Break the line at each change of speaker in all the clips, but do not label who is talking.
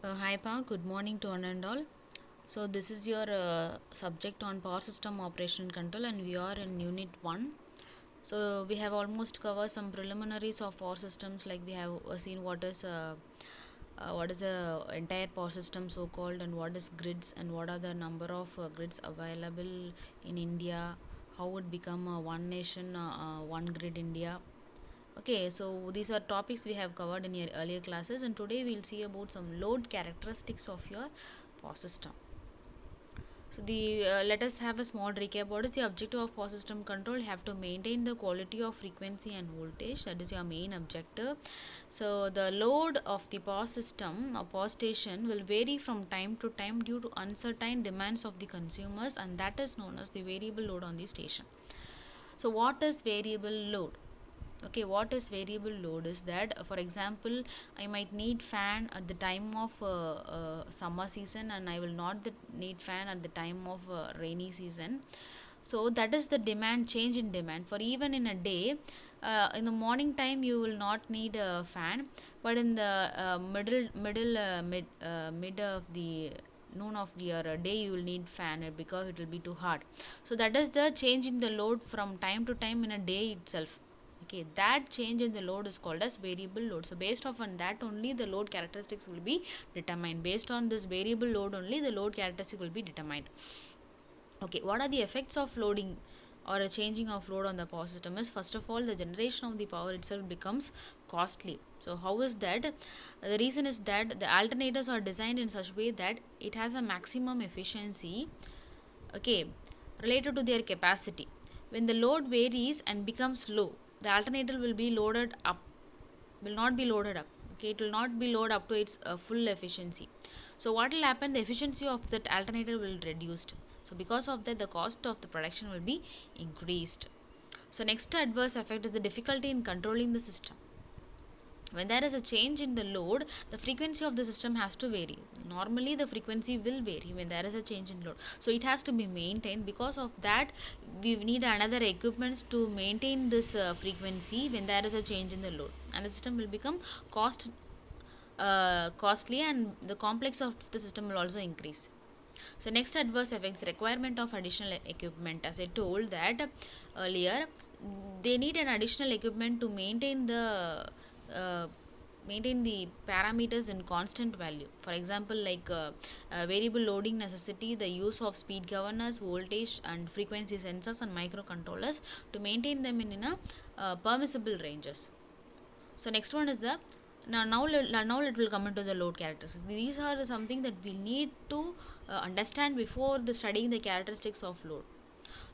Hi Pa, good morning to one and all. So this is your subject on power system operation and control, and we are in Unit 1. So we have almost covered some preliminaries of power systems, like we have seen what is the entire power system so called, and what is grids, and what are the number of grids available in India, how would become one nation, one grid India. Okay, so these are topics we have covered in your earlier classes, and today we'll see about some load characteristics of your power system. So the let us have a small recap. What is the objective of power system control? You have to maintain the quality of frequency and voltage. That is your main objective. So the load of the power system or power station will vary from time to time due to uncertain demands of the consumers, and that is known as the variable load on the station. So what is variable load? Okay, what is variable load is that, for example, I might need fan at the time of summer season, and I will not need fan at the time of rainy season. So that is the demand, change in demand. For even in a day, in the morning time you will not need a fan, but in the mid of the noon of your day you will need fan, because it will be too hot. So that is the change in the load from time to time in a day itself. Okay, that change in the load is called as variable load. So based on that only the load characteristics will be determined. Based on this variable load only the load characteristic will be determined. Okay, what are the effects of loading or a changing of load on the power system? Is first of all, the generation of the power itself becomes costly. So how is that? The reason is that the alternators are designed in such way that it has a maximum efficiency, okay, related to their capacity. When the load varies and becomes low, the alternator will not be loaded up. Okay, it will not be loaded up to its full efficiency. So what will happen? The efficiency of that alternator will reduced. So because of that, the cost of the production will be increased. So next adverse effect is the difficulty in controlling the system. When there is a change in the load, the frequency of the system has to vary. Normally the frequency will vary when there is a change in load, so it has to be maintained. Because of that, we need another equipments to maintain this frequency when there is a change in the load, and the system will become costly, and the complex of the system will also increase. So next adverse effects, requirement of additional equipment. As I told that earlier, they need an additional equipment to uh, maintain the parameters in constant value. For example, like variable loading necessity, the use of speed governors, voltage and frequency sensors and microcontrollers to maintain them in a permissible ranges. So next one is the now it will come into the load characteristics. These are something that we need to understand before the studying the characteristics of load.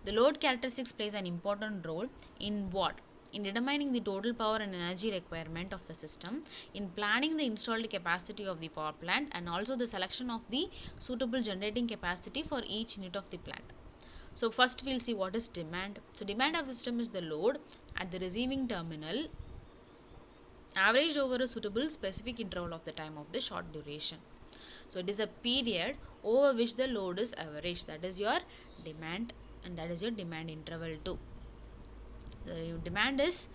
The load characteristics plays an important role in what? In determining the total power and energy requirement of the system, in planning the installed capacity of the power plant, and also the selection of the suitable generating capacity for each unit of the plant. So first we'll see what is demand. So demand of the system is the load at the receiving terminal averaged over a suitable specific interval of the time of the short duration. So it is a period over which the load is averaged. That is your demand, and that is your demand interval too. The demand is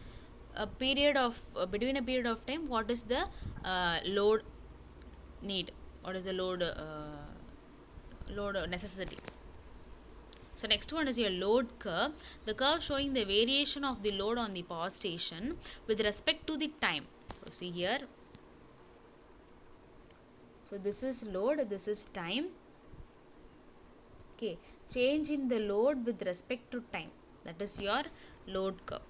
a period of between a period of time. What is the load need? What is the load necessity? So next one is your load curve. The curve showing the variation of the load on the power station with respect to the time. So see here. So this is load, this is time. Okay, change in the load with respect to time. That is your load curve.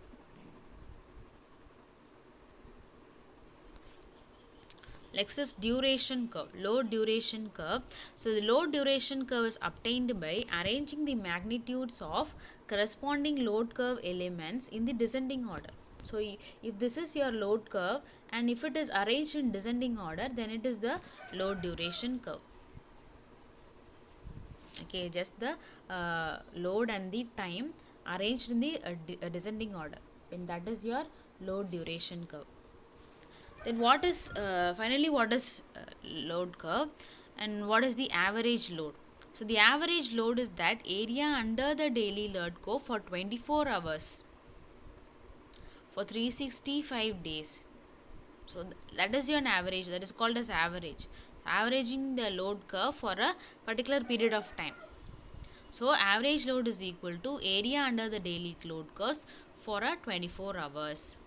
Next is duration curve, load duration curve. So the load duration curve is obtained by arranging the magnitudes of corresponding load curve elements in the descending order. So if this is your load curve, and if it is arranged in descending order, then it is the load duration curve. Okay, just the load and the time arranged in the descending order, then that is your load duration curve. Then what is finally what is load curve, and what is the average load? So the average load is that area under the daily load curve for 24 hours for 365 days. So that is your average, that is called as average. averaging the load curve for a particular period of time. So average load is equal to area under the daily load curves for a 24 hours.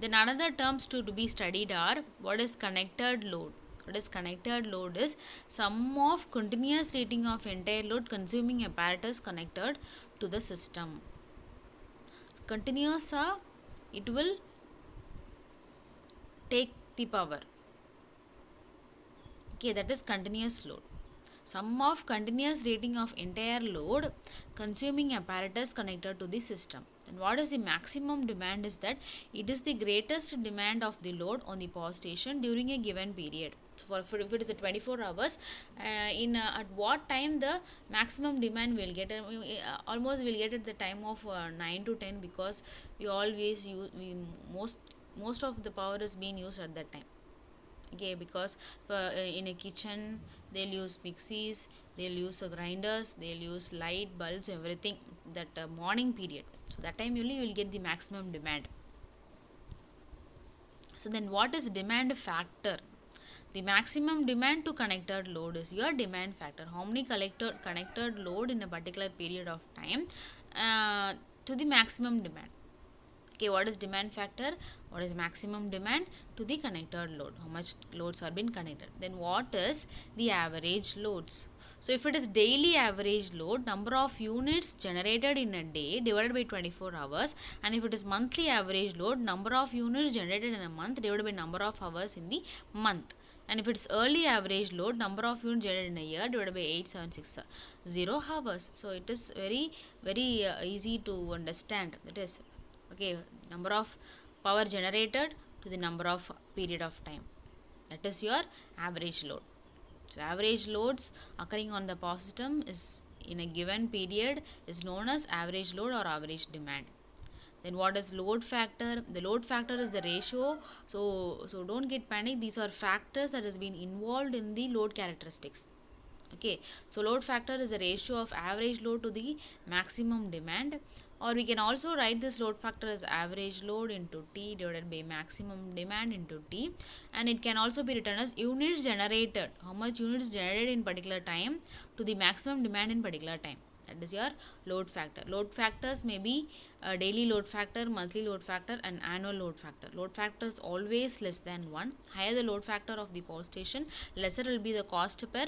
Then another terms to be studied are what is connected load. What is connected load is sum of continuous rating of entire load consuming apparatus connected to the system. Continuous it will take the power. Okay, that is continuous load. Sum of continuous rating of entire load consuming apparatus connected to the system. Then what is the maximum demand is that it is the greatest demand of the load on the power station during a given period. So if it is a 24 hours, at what time the maximum demand will get? Almost will get at the time of 9 to 10, because we always use most of the power is being used at that time. Okay, because in a kitchen they'll use mixies, they'll use grinders, they'll use light bulbs, everything, that morning period. So that time only you will get the maximum demand. So then what is demand factor? The maximum demand to connected load is your demand factor. How many connected load in a particular period of time to the maximum demand. Okay, what is demand factor? What is maximum demand to the connected load? How much loads are being connected? Then what is the average loads? So if it is daily average load, number of units generated in a day divided by 24 hours, and if it is monthly average load, number of units generated in a month divided by number of hours in the month. And if it's early average load, number of units generated in a year divided by 8760 hours. So it is very easy to understand. That is, okay, number of power generated to the number of period of time. That is your average load. So average loads occurring on the power system is in a given period is known as average load or average demand. Then what is load factor? The load factor is the ratio. So don't get panic. These are factors that has been involved in the load characteristics. Okay, so load factor is a ratio of average load to the maximum demand, or we can also write this load factor as average load into T divided by maximum demand into T, and it can also be written as units generated, how much units generated in particular time to the maximum demand in particular time. That is your load factor. Load factors may be daily load factor, monthly load factor, and annual load factor. Load factor is always less than 1. Higher the load factor of the power station, lesser will be the cost per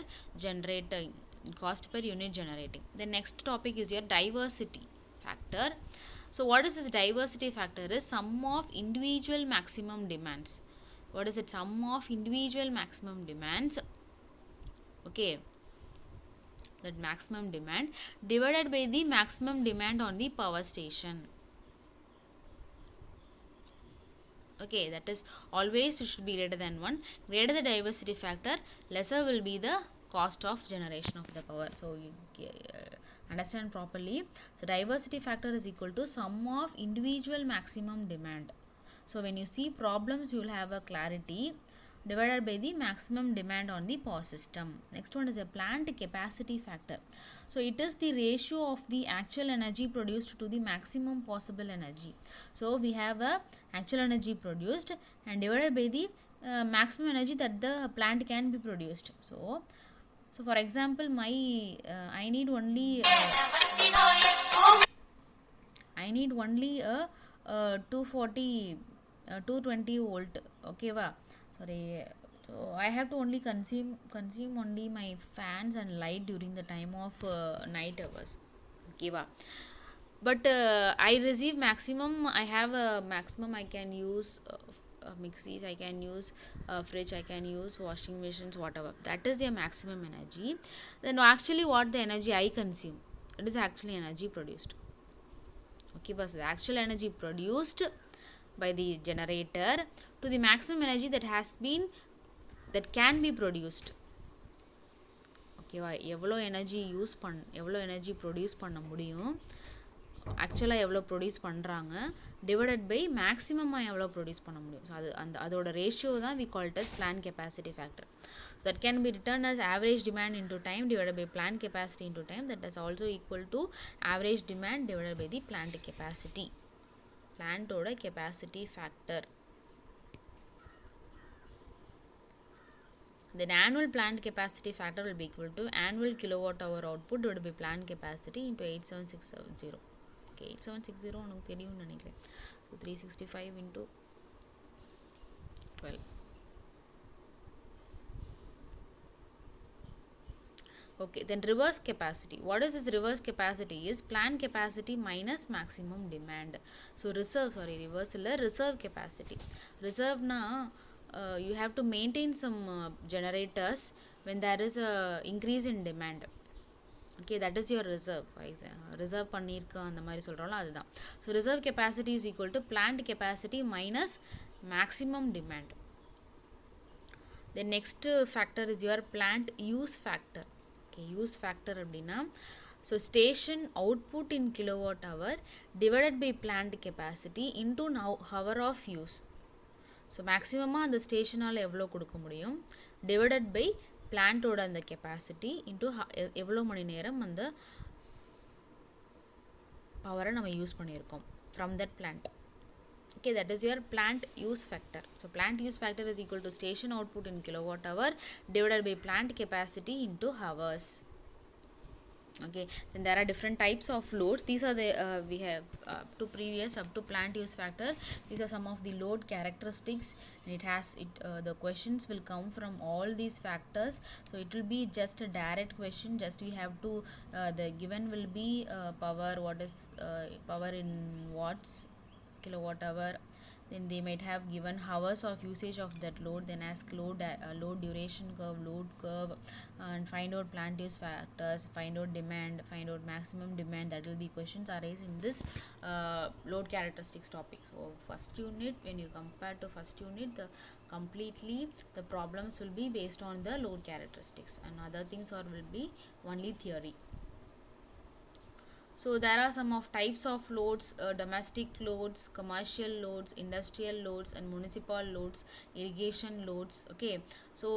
unit generating. The next topic is your diversity factor. So what is this diversity factor? Is sum of individual maximum demands. What is it? Sum of individual maximum demands. Okay, that maximum demand divided by the maximum demand on the power station. Okay, that is always it should be greater than 1. Greater the diversity factor, lesser will be the cost of generation of the power. So you understand properly. So diversity factor is equal to sum of individual maximum demand. So when you see problems, you will have a clarity. Divided by the maximum demand on the power system. Next one is a plant capacity factor. So it is the ratio of the actual energy produced to the maximum possible energy. So we have a actual energy produced and divided by the maximum energy that the plant can be produced. So for example, I need only a 220 volt. Okay, sorry, so I have to only consume only my fans and light during the time of night hours. Okay, but I receive maximum. I have a maximum. I can use mixies, I can use fridge, I can use washing machines, whatever. That is the maximum energy. Then actually what the energy I consume, it is actually energy produced. Okay, but the actual energy produced by the generator to the maximum energy that can be produced. ஓகேவா, எவ்வளோ energy produce பண்ண முடியும், ஆக்சுவலாக எவ்வளோ produce பண்ணுறாங்க, divided by மேக்ஸிமமாக எவ்வளோ produce பண்ண முடியும். ஸோ அதோட ரேஷியோ தான் we called as plan capacity factor. So that can be return as average demand into time divided by plan capacity into time. That is also equal to average demand divided by the plant capacity. பிளான்ட்டோட capacity factor. then annual plant capacity factor will be equal to annual kilowatt hour output divided by plant capacity into 87670. Okay, 8760 உனக்கு தெரியும்னு நினைக்கிறேன். So 365 into 12. Okay, then reverse capacity. What is this reverse capacity? Is plant capacity minus maximum demand. So reserve capacity. Reserve na you have to maintain some generators when there is a increase in demand. Okay, that is your reserve. Reserve பண்ணிருக்க அந்த மாதிரி சொல்கிறோம்ல அதுதான். So reserve capacity is equal to plant capacity minus maximum demand. The next factor is your plant use factor. Okay, use factor அப்படின்னா so station output in kilowatt hour divided by plant capacity into hour of use. So மேக்ஸிமமாக அந்த ஸ்டேஷனால் எவ்வளோ கொடுக்க முடியும் divided by பிளான்ட்டோட அந்த capacity into எவ்வளோ மணி நேரம் அந்த பவரை நம்ம யூஸ் பண்ணியிருக்கோம் from that plant. Okay, that is your plant use factor. So plant use factor is equal to station output in kilowatt hour divided by plant capacity into hours. Okay, then there are different types of loads. These are the we have up to plant use factor. These are some of the load characteristics, and it has the questions will come from all these factors. So it will be just a direct question. Just we have to the given will be power. What is power in watts, kilowatt hour. Then they might have given hours of usage of that load, then ask load duration curve, load curve, and find out plant use factors, find out demand, find out maximum demand. That will be questions arise in this load characteristics topic. So first unit, when you compare to first unit, the problems will be based on the load characteristics, and other things will be only theory. So there are some of types of loads, domestic loads, commercial loads, industrial loads, and municipal loads, irrigation loads. Okay, so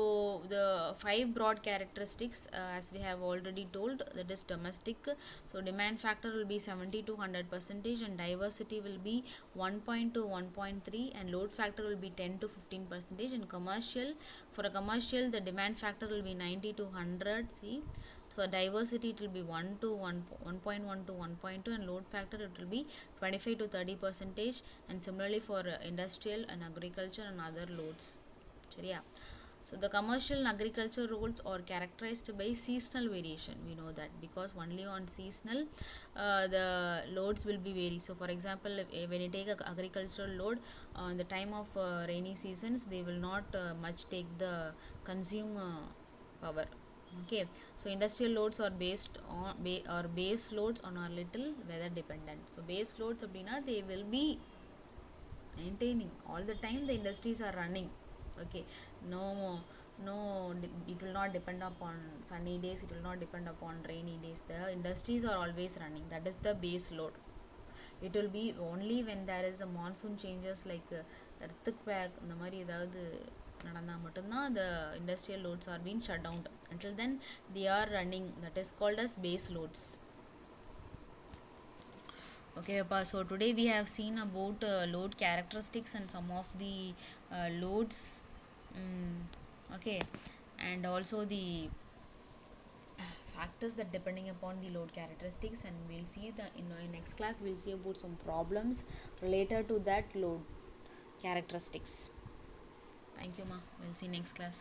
the 5 broad characteristics as we have already told, that is domestic. So demand factor will be 70 to 100%, and diversity will be 1 to 1.3, and load factor will be 10 to 15%. And commercial, for a commercial the demand factor will be 90 to 100. See, for diversity it will be 1 to 1.1 to 1.2, and load factor it will be 25 to 30%. And similarly for industrial and agriculture and other loads. சரியா? So the commercial and agriculture loads are characterized by seasonal variation. We know that because only on seasonal the loads will be vary. So for example, when you take a agricultural load on the time of rainy seasons, they will not much take the consume power. Okay, so industrial loads are based on base loads on our little weather dependent. So base loads abdina they will be maintaining all the time, the industries are running. Okay, no it will not depend upon sunny days, it will not depend upon rainy days, the industries are always running. That is the base load. It will be only when there is a monsoon changes like earthquake இந்த மாதிரி ஏதாவது நடந்தால் மட்டும்தான் the industrial loads are being shut down. Until then they are running. That is called as base loads. Okay, so today we have seen about load characteristics and some of the loads. Okay, and also the factors that depending upon the load characteristics, and we'll see in next class we'll see about some problems related to that load characteristics. Thank you, ma. We'll see next class.